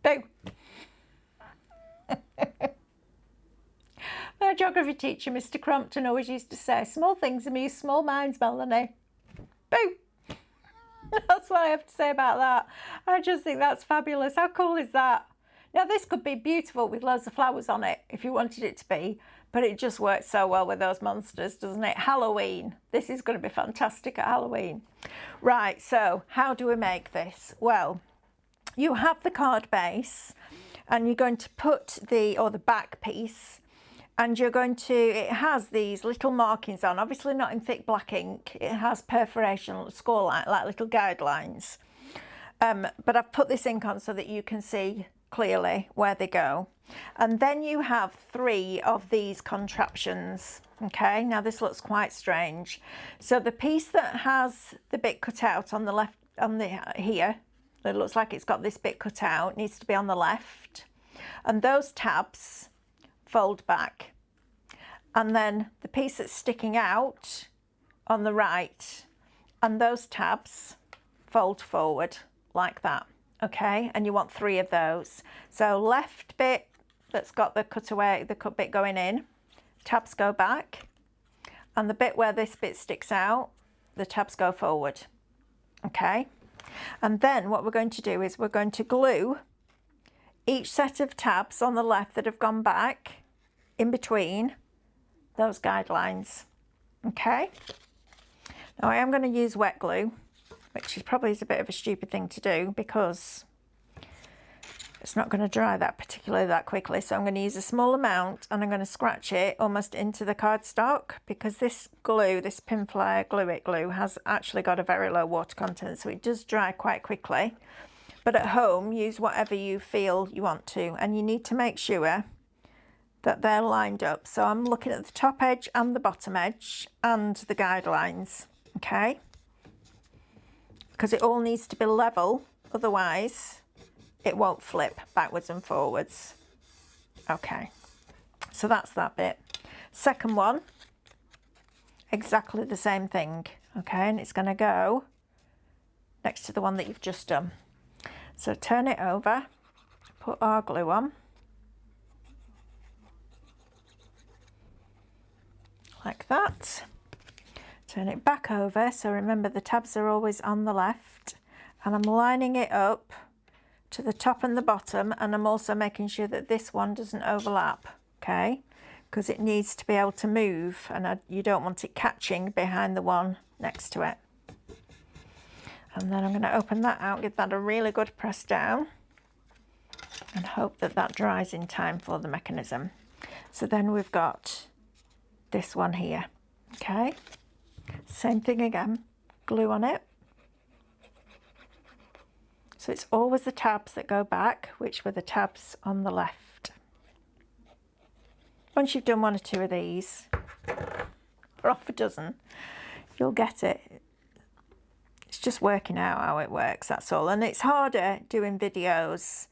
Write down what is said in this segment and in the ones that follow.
Boo. My geography teacher, Mr. Crompton, always used to say, small things amuse small minds, Melanie. Boo. That's what I have to say about that. I just think that's fabulous. How cool is that? Now, this could be beautiful with loads of flowers on it if you wanted it to be, but it just works so well with those monsters, doesn't it? Halloween. This is going to be fantastic at Halloween. Right, so how do we make this? Well, you have the card base and you're going to put the back piece, and you're going to, it has these little markings on, obviously not in thick black ink. It has perforation, score line, like little guidelines. But I've put this ink on so that you can see clearly where they go. And then you have 3 of these contraptions. Okay, now this looks quite strange. So the piece that has the bit cut out on the left, here, it looks like it's got this bit cut out, needs to be on the left. And those tabs fold back, and then the piece that's sticking out on the right, and those tabs fold forward like that. Okay, and you want 3 of those. So left bit that's got the cutaway, the cut bit going in, tabs go back, and the bit where this bit sticks out, the tabs go forward. Okay, and then what we're going to do is we're going to glue each set of tabs on the left that have gone back in between those guidelines. Okay, now I am going to use wet glue, which is probably a bit of a stupid thing to do because it's not going to dry that quickly. So I'm going to use a small amount and I'm going to scratch it almost into the cardstock, because this glue, this Pinflair Glue It glue, has actually got a very low water content, so it does dry quite quickly. But at home, use whatever you feel you want to, and you need to make sure that they're lined up. So I'm looking at the top edge and the bottom edge and the guidelines, okay? Because it all needs to be level, otherwise it won't flip backwards and forwards. Okay, so that's that bit. Second one, exactly the same thing, okay? And it's going to go next to the one that you've just done. So turn it over, put our glue on, like that. Turn it back over, so remember the tabs are always on the left, and I'm lining it up to the top and the bottom, and I'm also making sure that this one doesn't overlap, okay, because it needs to be able to move, and you don't want it catching behind the one next to it. And then I'm going to open that out, give that a really good press down, and hope that that dries in time for the mechanism. So then we've got this one here, okay, same thing again, glue on it. So it's always the tabs that go back, which were the tabs on the left. Once you've done 1 or 2 of these, or half a dozen, you'll get it. It's just working out how it works, that's all. And it's harder doing videos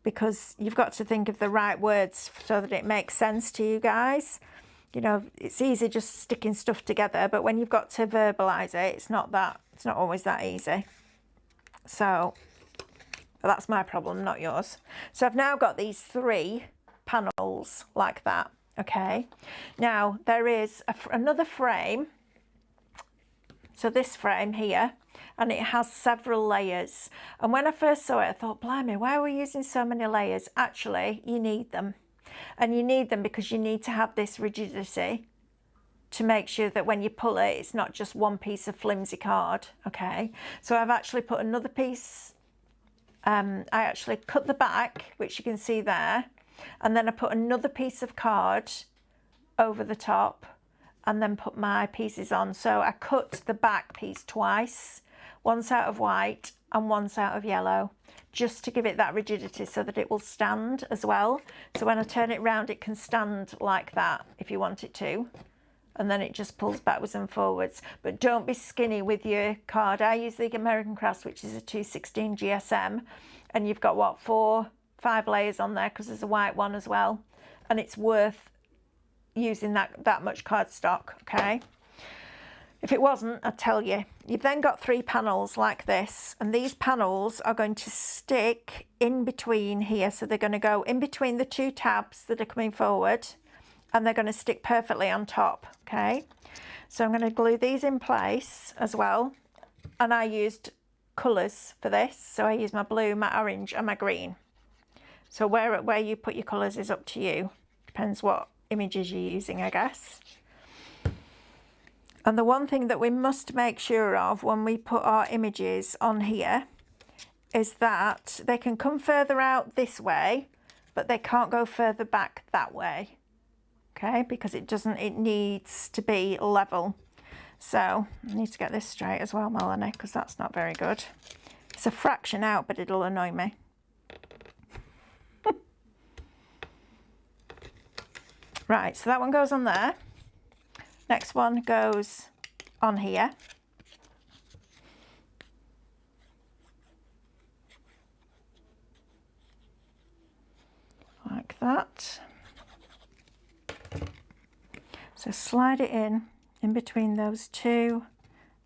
because you've got to think of the right words so that it makes sense to you guys. You know, it's easy just sticking stuff together, but when you've got to verbalise it, it's not always that easy. So that's my problem, not yours. So I've now got these 3 panels like that, okay? Now there is another frame. So this frame here, and it has several layers. And when I first saw it, I thought, blimey, why are we using so many layers? Actually, you need them. And you need them because you need to have this rigidity to make sure that when you pull it, it's not just one piece of flimsy card, okay? So I've actually put another piece, I actually cut the back, which you can see there, and then I put another piece of card over the top and then put my pieces on. So I cut the back piece twice, once out of white and once out of yellow, just to give it that rigidity so that it will stand as well. So when I turn it round, it can stand like that if you want it to. And then it just pulls backwards and forwards. But don't be skinny with your card. I use the American Crafts, which is a 216 GSM. And you've got, what, 4, 5 layers on there because there's a white one as well. And it's worth using that much cardstock, okay? If it wasn't, I'd tell you. You've then got 3 panels like this, and these panels are going to stick in between here. So they're going to go in between the 2 tabs that are coming forward, and they're going to stick perfectly on top, okay? So I'm going to glue these in place as well, and I used colours for this. So I used my blue, my orange and my green. So where you put your colours is up to you. Depends what images you're using, I guess. And the one thing that we must make sure of when we put our images on here is that they can come further out this way, but they can't go further back that way. Okay, because it needs to be level. So I need to get this straight as well, Melanie, because that's not very good. It's a fraction out, but it'll annoy me. Right, so that one goes on there. Next one goes on here. Like that. So slide it in between those 2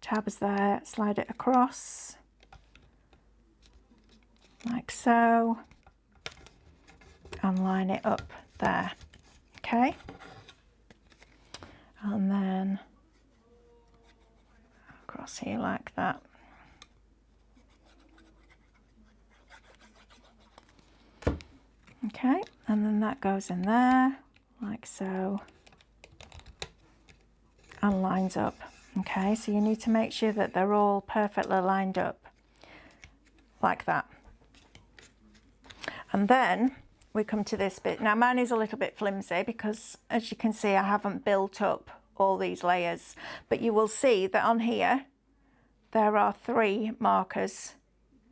tabs there, slide it across, like so, and line it up there, okay? And then across here like that. Okay, and then that goes in there, like so, and lines up. Okay, so you need to make sure that they're all perfectly lined up, like that. And then we come to this bit. Now mine is a little bit flimsy because, as you can see, I haven't built up all these layers, but you will see that on here there are 3 markers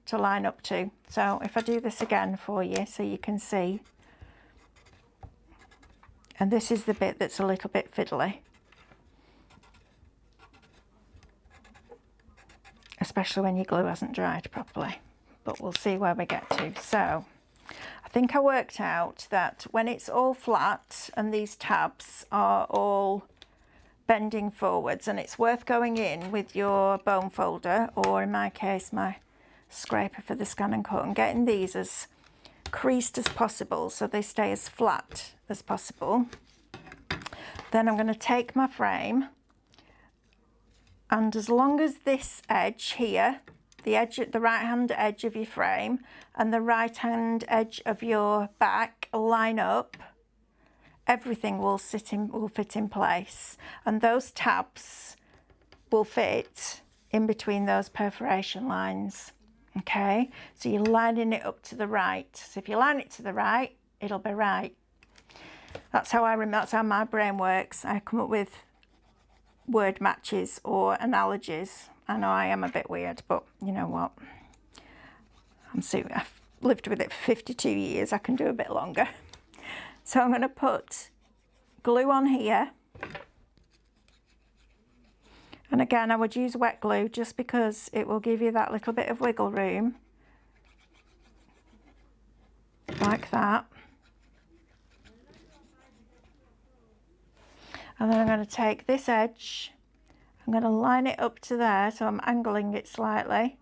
to line up to. So if I do this again for you so you can see, and this is the bit that's a little bit fiddly, especially when your glue hasn't dried properly, but we'll see where we get to. So I think I worked out that when it's all flat and these tabs are all bending forwards, and it's worth going in with your bone folder, or in my case my scraper for the scan and cut, and getting these as creased as possible so they stay as flat as possible. Then I'm going to take my frame, and as long as this edge here, the right hand edge of your frame and the right hand edge of your back line up, everything will fit in place, and those tabs will fit in between those perforation lines. Okay, so you're lining it up to the right. So if you line it to the right, it'll be right. That's how that's how my brain works. I come up with word matches or analogies. I know I am a bit weird, but you know what? I've lived with it for 52 years. I can do a bit longer. So I'm going to put glue on here. And again, I would use wet glue just because it will give you that little bit of wiggle room. Like that. And then I'm going to take this edge, I'm going to line it up to there, so I'm angling it slightly,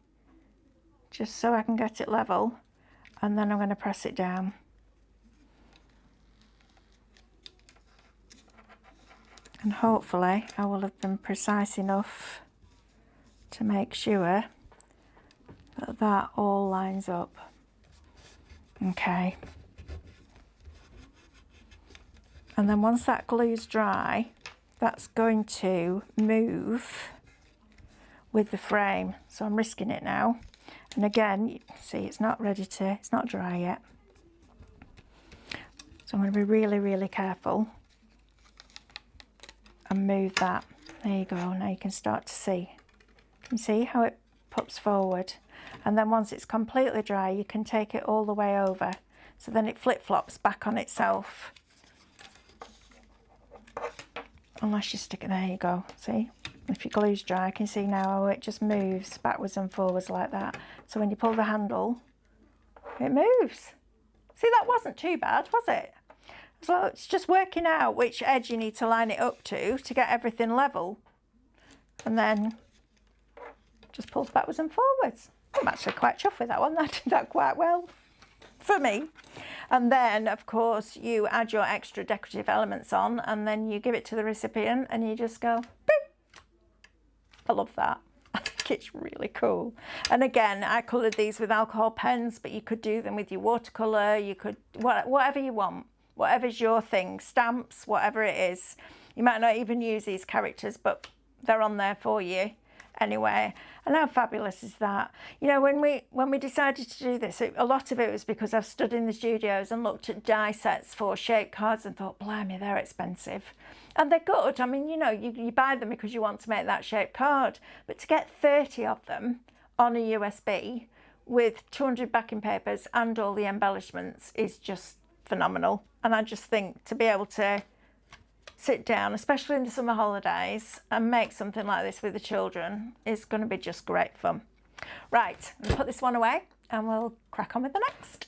just so I can get it level, and then I'm going to press it down. And hopefully I will have been precise enough to make sure that that all lines up. Okay. And then once that glue's dry, that's going to move with the frame. So I'm risking it now. And again, you see it's not dry yet. So I'm going to be really, really careful and move that. There you go. Now you can start to see. Can you see how it pops forward? And then once it's completely dry, you can take it all the way over. So then it flip-flops back on itself. Unless you stick it, there you go. See? If your glue's dry, I can see now how it just moves backwards and forwards like that. So when you pull the handle, it moves. See, that wasn't too bad, was it? So it's just working out which edge you need to line it up to get everything level. and then just pulls backwards and forwards. I'm actually quite chuffed with that one. That did that quite well for me. And then, of course, you add your extra decorative elements on, and then you give it to the recipient and you just go, boop. I love that. I think it's really cool. And again, I coloured these with alcohol pens, but you could do them with your watercolour. You could, whatever you want, whatever's your thing, stamps, whatever it is. You might not even use these characters, but they're on there for you anyway. And how fabulous is that? You know, when we decided to do this, a lot of it was because I've stood in the studios and looked at die sets for shape cards and thought, blimey, they're expensive. And they're good. I mean, you know, you buy them because you want to make that shape card. But to get 30 of them on a USB with 200 backing papers and all the embellishments is just phenomenal. And I just think to be able to sit down, especially in the summer holidays, and make something like this with the children is going to be just great fun. Right, I'm going to put this one away and we'll crack on with the next.